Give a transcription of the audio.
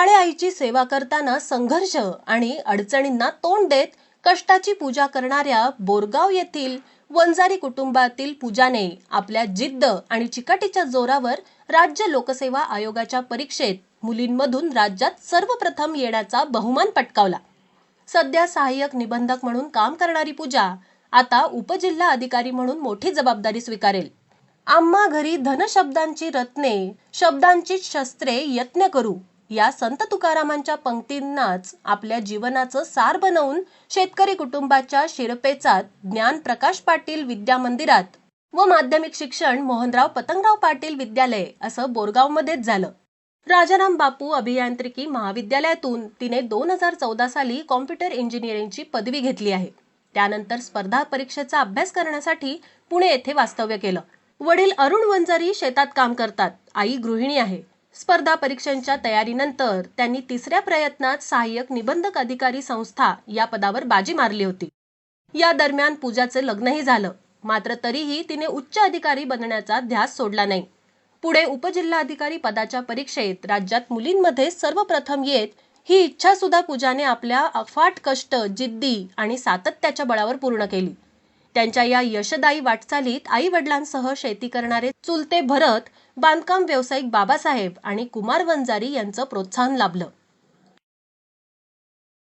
काळ्या आईची सेवा करताना संघर्ष आणि अडचणींना तोंड देत कष्टाची पूजा करणाऱ्या बोरगाव येथील वंजारी कुटुंबातील पूजाने आपल्या जिद्द आणि चिकाटीच्या जोरावर राज्य लोकसेवा आयोगाच्या परीक्षेत मुलींमधून राज्यात सर्वप्रथम येण्याचा बहुमान पटकावला। सध्या सहाय्यक निबंधक म्हणून काम करणारी पूजा आता उपजिल्हा अधिकारी म्हणून मोठी जबाबदारी स्वीकारेल। आम्हा घरी धनशब्दांची रत्ने, शब्दांची शस्त्रे यत्न करू या संत तुकारामांच्या पंक्तींनाच आपल्या जीवनाचं सार बनवून शेतकरी कुटुंबाच्या शिरपेचात ज्ञान प्रकाश पाटील विद्या मंदिरात व माध्यमिक शिक्षण मोहनराव पतंगराव पाटील विद्यालय असं बोरगावमध्येच झालं। राजाराम बापू अभियांत्रिकी महाविद्यालयातून तिने 2014 साली कॉम्प्युटर इंजिनिअरिंगची पदवी घेतली आहे। त्यानंतर स्पर्धा परीक्षेचा अभ्यास करण्यासाठी पुणे येथे वास्तव्य केलं। वडील अरुण वंजारी शेतात काम करतात, आई गृहिणी आहे। स्पर्धा परीक्षांच्या तयारीनंतर त्यांनी तिसऱ्या प्रयत्नात सहाय्यक निबंधक अधिकारी संस्था या पदावर बाजी मारली होती। या दरम्यान पूजाचे लग्नही झालं, मात्र तरीही तिने उच्च अधिकारी बनण्याचा ध्यास सोडला नाही। पुढे उपजिल्हाधिकारी पदाच्या परीक्षेत राज्यात मुलींमध्ये सर्वप्रथम येत ही इच्छा सुद्धा पूजाने आपल्या अफाट कष्ट, जिद्दी आणि सातत्याच्या बळावर पूर्ण केली। त्यांच्या या यशदायी वाटचालीत आई वडिलांसह शेती करणारे चुलते भरत, बांधकाम व्यावसायिक बाबासाहेब आणि कुमार वंजारी यांचं प्रोत्साहन लाभलं।